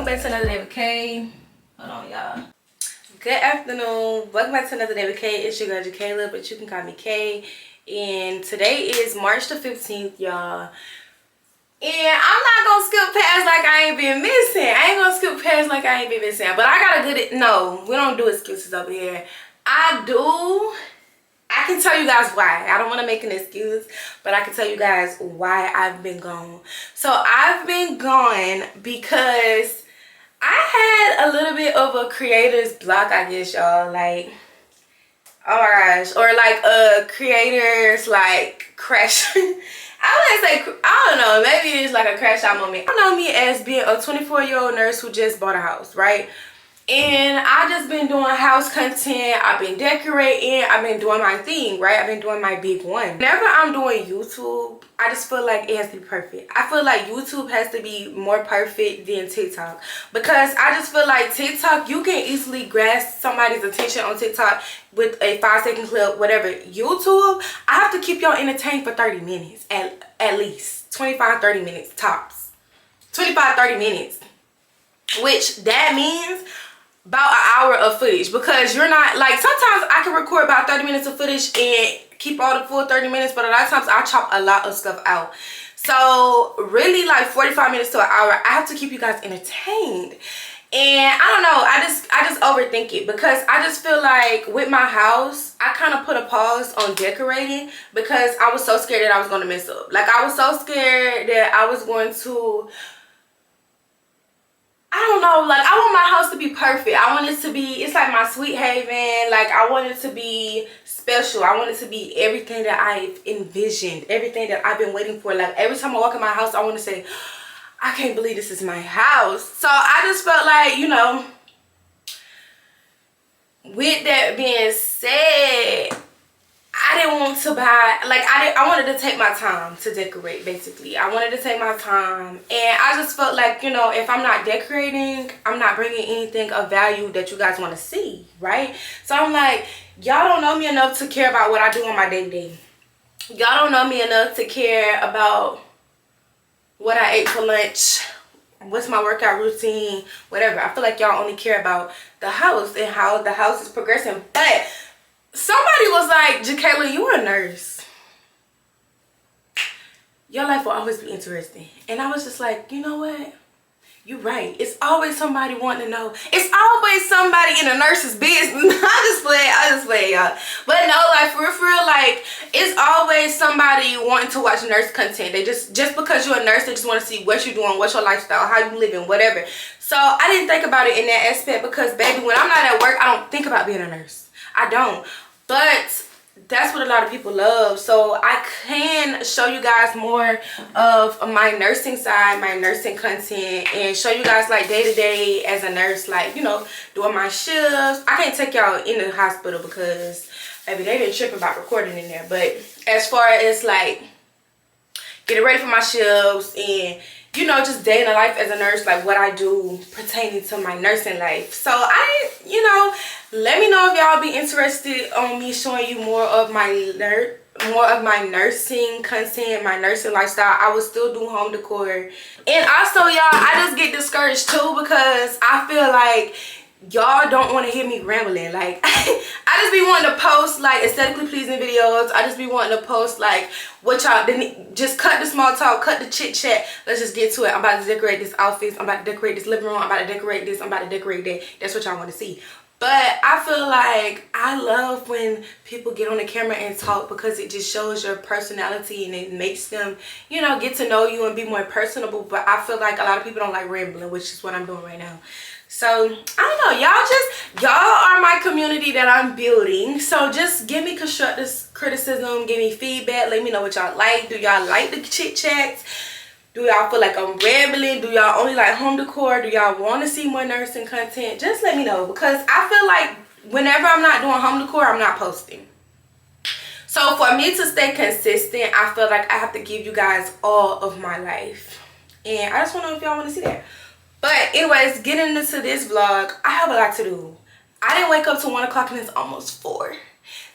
welcome back to another day with Kay. Hold on, y'all. Good afternoon. Welcome back to another day with Kay. It's your girl Jakayla, but you can call me Kay. And today is March the 15th, y'all. And I'm not gonna skip past like I ain't been missing. I ain't gonna skip past like I ain't been missing. But I got a good, no, we don't do excuses over here. I can tell you guys why. I don't want to make an excuse, but I can tell you guys why I've been gone. So I've been gone because I had a little bit of a creator's block, I guess, y'all. Like, oh my gosh. Or like a creator's like crash. I wouldn't say, I don't know, maybe it's like a crash out moment. I know me as being a 24-year-old nurse who just bought a house, right? And I just been doing house content. I've been decorating. I've been doing my thing, right? I've been doing my big one. Whenever I'm doing YouTube, I just feel like it has to be perfect. I feel like YouTube has to be more perfect than TikTok, because I just feel like TikTok, you can easily grasp somebody's attention on TikTok with a 5-second clip, whatever. YouTube, I have to keep y'all entertained for 30 minutes at least. 25-30 minutes tops. 25-30 minutes, which that means about an hour of footage, because you're not like, sometimes I can record about 30 minutes of footage and keep all the full 30 minutes, but a lot of times I chop a lot of stuff out. So really like 45 minutes to an hour, I have to keep you guys entertained. And I don't know, I just overthink it, because I just feel like with my house, I kind of put a pause on decorating because I was so scared that I was going to mess up. Like, I was so scared that I was going to, I don't know, like, I want my house to be perfect. I want it to be, it's like my sweet haven. Like, I want it to be special. I want it to be everything that I've envisioned, everything that I've been waiting for. Like, every time I walk in my house, I want to say, I can't believe this is my house. So I just felt like, you know, with that being said, I didn't want to buy, like, I wanted to take my time to decorate, basically. I wanted to take my time, and I just felt like, you know, if I'm not decorating, I'm not bringing anything of value that you guys want to see, right? So I'm like, y'all don't know me enough to care about what I do on my day-to-day. Y'all don't know me enough to care about what I ate for lunch, what's my workout routine, whatever. I feel like y'all only care about the house and how the house is progressing. But somebody was like, Jakayla, you're a nurse. Your life will always be interesting. And I was just like, you know what? You're right. It's always somebody wanting to know. It's always somebody in a nurse's business. I just play, y'all. But no, like, for real, like, it's always somebody wanting to watch nurse content. They just because you're a nurse, they just want to see what you're doing, what's your lifestyle, how you living, whatever. So I didn't think about it in that aspect, because, baby, when I'm not at work, I don't think about being a nurse. I don't. But that's what a lot of people love. So I can show you guys more of my nursing side, my nursing content, and show you guys like day to day as a nurse, like, you know, doing my shifts. I can't take y'all in the hospital because maybe they didn't trip about recording in there. But as far as like getting ready for my shifts and, you know, just day in the life as a nurse, like what I do pertaining to my nursing life. So you know, let me know if y'all be interested on me showing you more of my nursing content, my nursing lifestyle. I will still do home decor. And also, y'all, I just get discouraged too, because I feel like y'all don't want to hear me rambling. Like, I just be wanting to post like aesthetically pleasing videos. I just be wanting to post like what y'all, just cut the small talk, cut the chit chat. Let's just get to it. I'm about to decorate this office, I'm about to decorate this living room, I'm about to decorate this, I'm about to decorate that. That's what y'all want to see. But I feel like I love when people get on the camera and talk, because it just shows your personality and it makes them, you know, get to know you and be more personable. But I feel like a lot of people don't like rambling, which is what I'm doing right now. So I don't know, y'all are my community that I'm building. So just give me constructive criticism, give me feedback, let me know what y'all like. Do y'all like the chit chats? Do y'all feel like I'm rambling? Do y'all only like home decor? Do y'all want to see more nursing content? Just let me know, because I feel like whenever I'm not doing home decor, I'm not posting. So for me to stay consistent, I feel like I have to give you guys all of my life. And I just want to know if y'all want to see that. But anyways, getting into this vlog, I have a lot to do. I didn't wake up till 1 o'clock and it's almost 4.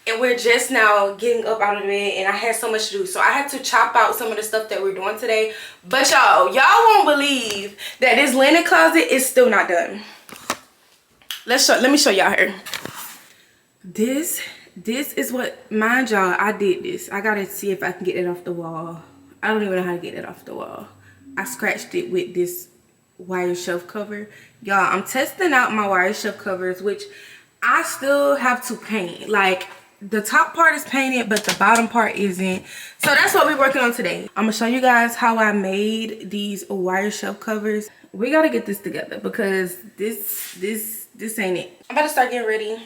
and we're just now getting up out of the bed, and I had so much to do, so I had to chop out some of the stuff that we're doing today. But y'all won't believe that this linen closet is still not done. Let me show y'all here. This is what, mind y'all, I did this. I gotta see if I can get it off the wall. I don't even know how to get it off the wall. I scratched it with this wire shelf cover. Y'all, I'm testing out my wire shelf covers, which I still have to paint. Like, the top part is painted, but the bottom part isn't. So that's what we're working on today. I'm gonna show you guys how I made these wire shelf covers. We gotta get this together because this ain't it. I'm about to start getting ready.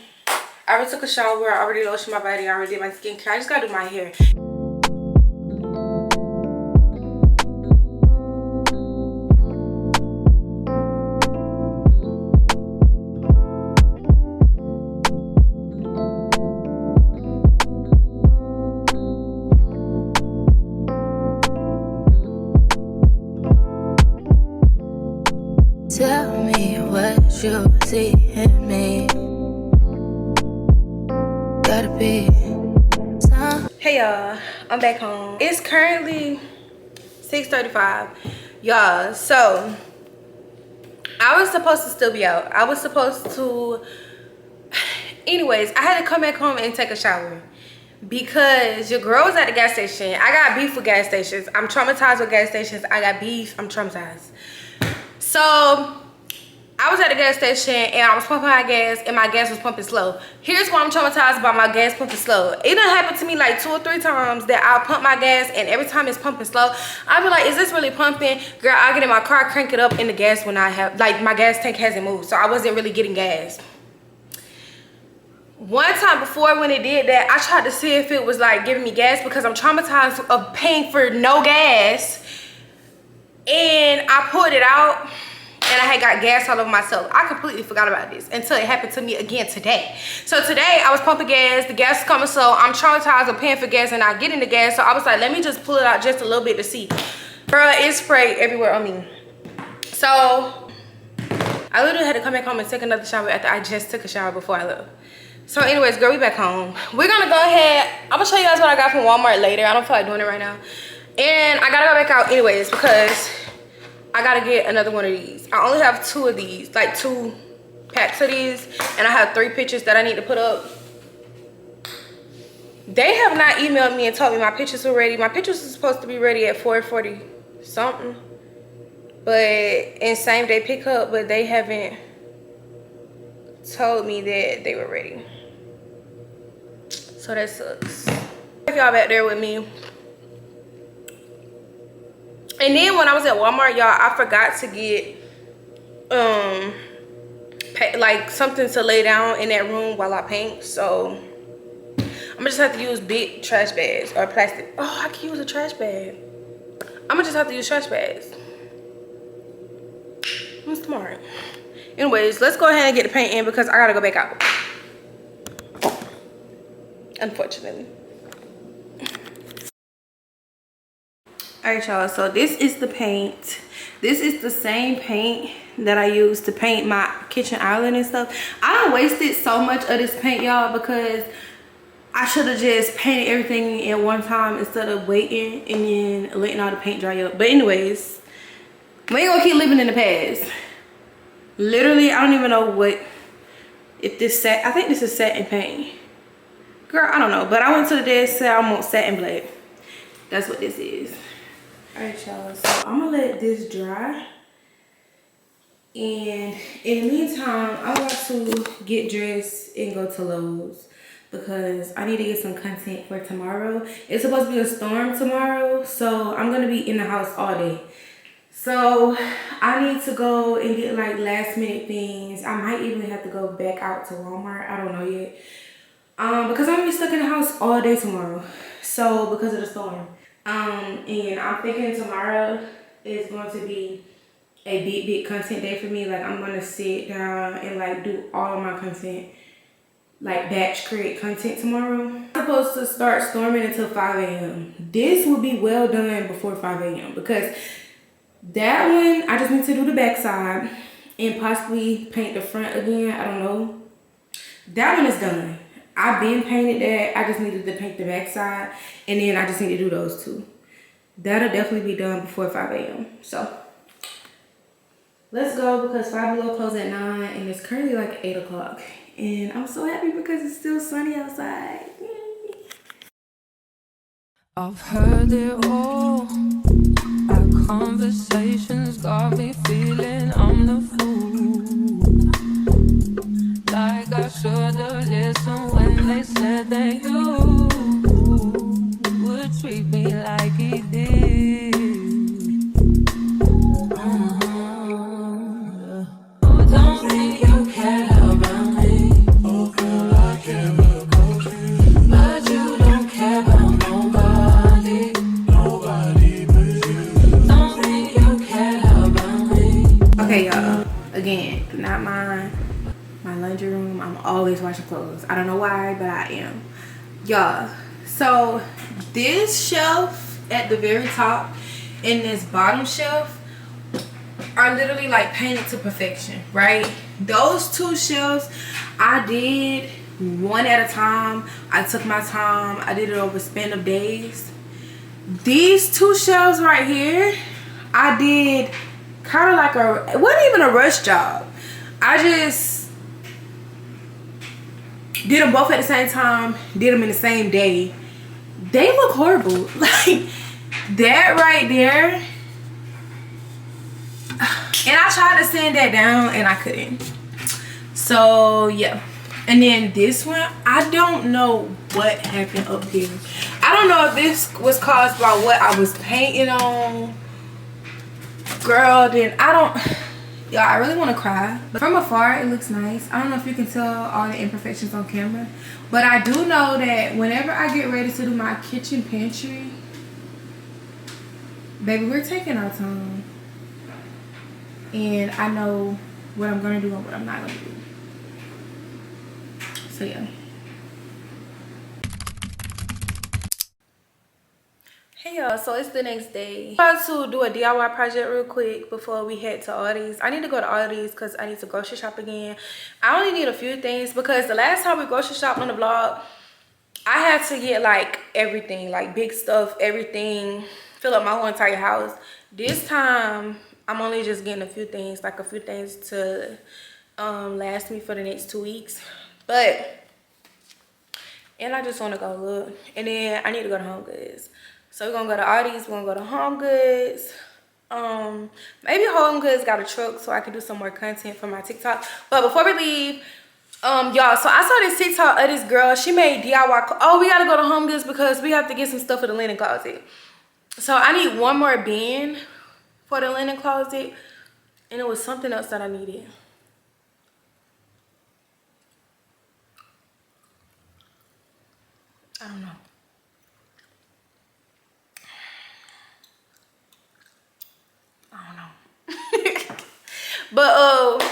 I already took a shower. I already lotioned my body. I already did my skincare. I just gotta do my hair. Tell me what you see in me. Gotta be some. Hey y'all, I'm back home. It's currently 6:35. Y'all, so I was supposed to still be out. I was supposed to, anyways, I had to come back home and take a shower because your girl was at the gas station. I got beef with gas stations. I'm traumatized with gas stations. I got beef. I'm traumatized. So I was at the gas station and I was pumping my gas and my gas was pumping slow. Here's why I'm traumatized about my gas pumping slow. It done happened to me like 2 or 3 times that I'll pump my gas and every time it's pumping slow, I'll be like, is this really pumping? Girl, I get in my car, crank it up in the gas when I have, like, my gas tank hasn't moved. So I wasn't really getting gas. One time before when it did that, I tried to see if it was like giving me gas because I'm traumatized of paying for no gas. And I pulled it out and I had got gas all over myself. I completely forgot about this until it happened to me again today. So today I was pumping gas, the gas is coming slow. I'm traumatized of paying for gas and not getting the gas. So I was like, let me just pull it out just a little bit to see. Bruh, it sprayed everywhere on me. So I literally had to come back home and take another shower after I just took a shower before I left. So anyways, girl, we back home. We're gonna go ahead. I'm gonna show you guys what I got from Walmart later. I don't feel like doing it right now. And I gotta go back out anyways because I gotta get another one of these. I only have 2 of these, like 2 packs of these, and I have 3 pictures that I need to put up. They have not emailed me and told me my pictures were ready. My pictures were supposed to be ready at 4:40 something, but in same day pickup, but they haven't told me that they were ready. So that sucks. If y'all back there with me. And then when I was at Walmart, y'all, I forgot to get like something to lay down in that room while I paint. So I'm gonna just have to use big trash bags or plastic. Oh, I can use a trash bag. I'm gonna just have to use trash bags. I'm smart. Anyways, let's go ahead and get the paint in because I gotta go back out. Unfortunately. Alright y'all, so this is the paint. This is the same paint that I used to paint my kitchen island and stuff. I done wasted so much of this paint, y'all, because I should have just painted everything at one time instead of waiting and then letting all the paint dry up. But anyways, we ain't gonna keep living in the past. Literally, I don't even know what, if this set, I think this is satin paint. Girl, I don't know, but I went to the desk, said I want satin black. That's what this is. Alright y'all, so I'm gonna let this dry, and in the meantime I want to get dressed and go to Lowe's because I need to get some content for tomorrow. It's supposed to be a storm tomorrow, so I'm gonna be in the house all day. So I need to go and get like last minute things. I might even have to go back out to Walmart, I don't know yet, because I'm gonna be stuck in the house all day tomorrow, so because of the storm. And I'm thinking tomorrow is going to be a big content day for me. Like, I'm gonna sit down and like do all of my content, like batch create content tomorrow. I'm supposed to start storming until 5 a.m. This will be well done before 5 a.m. because that one I just need to do the back side and possibly paint the front again. I don't know. That one is done. I've been painted that. I just needed to paint the back side, and then I just need to do those two. That'll definitely be done before 5 a.m. So let's go, because Five Below close at 9 and it's currently like 8 o'clock. And I'm so happy because it's still sunny outside. Yay. I've heard it all. Our conversations got me feeling I'm the fool. Like I should've listened when they said that you would treat me like he did. Oh, don't think you care about me. Oh, girl, I care about you. But you don't care about nobody. Nobody but you. Don't think you care about me. Okay, y'all. Again, do not mind my laundry room. I'm always washing clothes. I don't know why, but I am. Y'all, so this shelf at the very top and this bottom shelf are literally like painted to perfection, right? Those two shelves I did one at a time. I took my time. I did it over a span of days. These two shelves right here, I did kind of like it wasn't even a rush job. I just did them both at the same time, did them in the same day. They look horrible. Like that right there. And I tried to sand that down and I couldn't. So yeah. And then this one, I don't know what happened up here. I don't know if this was caused by what I was painting on. Girl, then I don't. Y'all, I really want to cry. But from afar, it looks nice. I don't know if you can tell all the imperfections on camera. But I do know that whenever I get ready to do my kitchen pantry, baby, we're taking our time. And I know what I'm going to do and what I'm not going to do. So, yeah. Hey y'all, so it's the next day. I'm about to do a DIY project real quick before we head to Aldi's. I need to go to Aldi's because I need to grocery shop again. I only need a few things because the last time we grocery shopped on the vlog, I had to get like everything, like big stuff, everything, fill up my whole entire house. This time, I'm only just getting a few things, like a few things to last me for the next 2 weeks. But, and I just want to go look. And then I need to go to Home Goods. So we're gonna go to Aldi's, we're gonna go to Home Goods. Maybe Home Goods got a truck so I can do some more content for my TikTok. But before we leave, y'all, so I saw this TikTok of this girl. She made DIY. Oh, we gotta go to Home Goods because we have to get some stuff for the linen closet. So I need one more bin for the linen closet, and it was something else that I needed. I don't know. But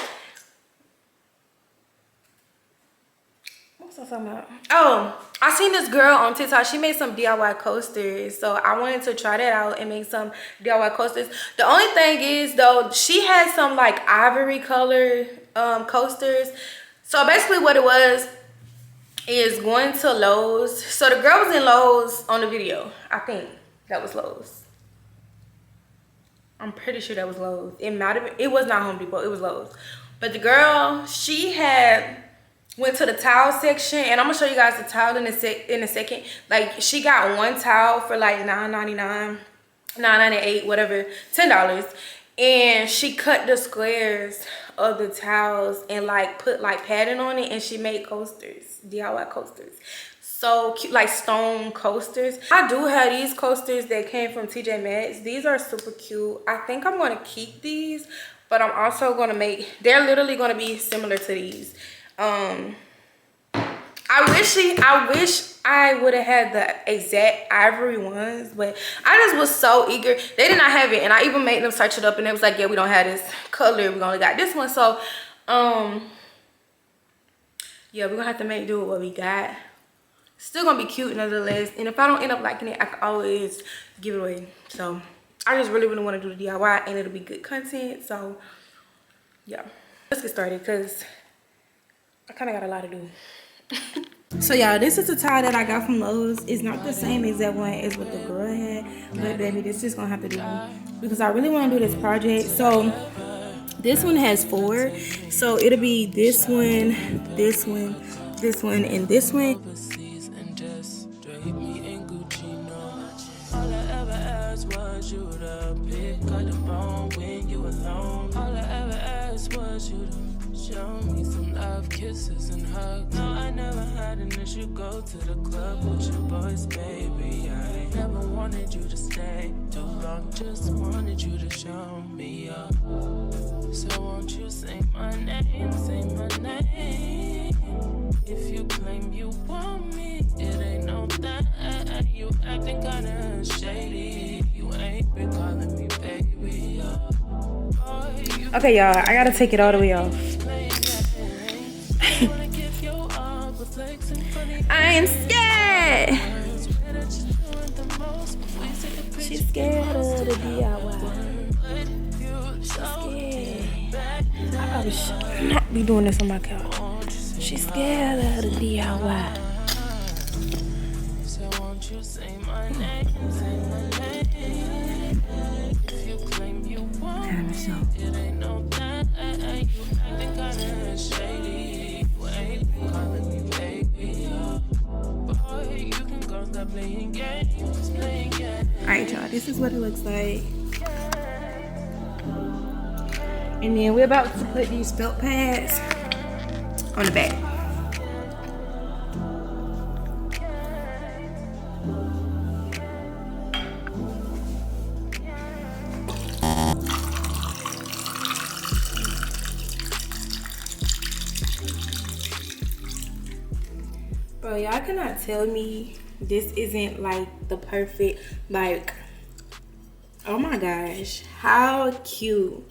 what's I talking about? Oh, I seen this girl on TikTok. She made some DIY coasters, so I wanted to try that out and make some DIY coasters. The only thing is though, she had some like ivory color coasters. So basically what it was is going to Lowe's. So the girl was in Lowe's on the video. I think that was Lowe's. I'm pretty sure that was Lowe's. It might have been, it was not Home Depot, it was Lowe's. But the girl, she had went to the towel section, and I'm gonna show you guys the towel in a second. Like she got one towel for like $9.99, $9.98, whatever, $10. And she cut the squares of the towels and like put like padding on it, and she made coasters, DIY coasters. So cute, like stone coasters. I do have these coasters that came from TJ Maxx. These are super cute. I think I'm going to keep these, but I'm also going to make, they're literally going to be similar to these. I wish I would have had the exact ivory ones, but I just was so eager. They did not have it, and I even made them search it up, and it was like, yeah, we don't have this color, we only got this one. So yeah, we're gonna have to make do with what we got. Still gonna be cute nevertheless, and if I don't end up liking it, I can always give it away. So I just really want to do the DIY, and it'll be good content. So yeah, let's get started because I kind of got a lot to do. So y'all, this is the tie that I got from Lowe's. It's not the same exact one as what the girl had, but baby, this is gonna have to do because I really want to do this project. So this one has 4, so it'll be this one, this one, this one, and this one. All I ever asked was you to pick up the phone when you alone. All I ever asked was you to show me some love, kisses and hugs. No, I never had an issue. Go to the club with your boys, baby. I never wanted you to stay too long. Just wanted you to show me up. So won't you say my name, say my name? If you claim you want me, it ain't no that. You acting kinda shady. You ain't been calling me baby. Okay, y'all, I gotta take it all the way off. I am scared. She's scared of the DIY. She's scared. I probably should not be doing this on my couch. She's scared of the DIY. So won't you say my name, say my name? If you claim you want me, it ain't no that. You acting kinda shady. You ain't been calling me baby. Boy, you can go stop playing games, playing games. Alright, y'all, this is what it looks like. And then we're about to put these felt pads on the back. Bro, y'all cannot tell me this isn't like the perfect, like, oh my gosh, how cute.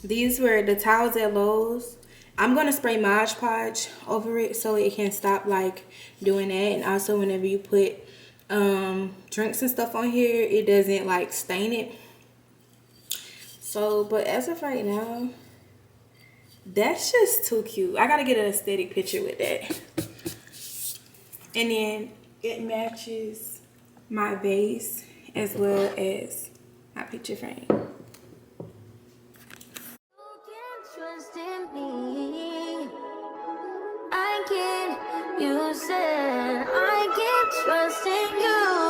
These were the towels at Lowe's. I'm gonna spray Mod Podge over it so it can stop like doing that. And also whenever you put drinks and stuff on here, it doesn't like stain it. So, but as of right now, that's just too cute. I gotta get an aesthetic picture with that. And then it matches my vase as well as my picture frame. Trust in me. I can't, you said I can't trust in you.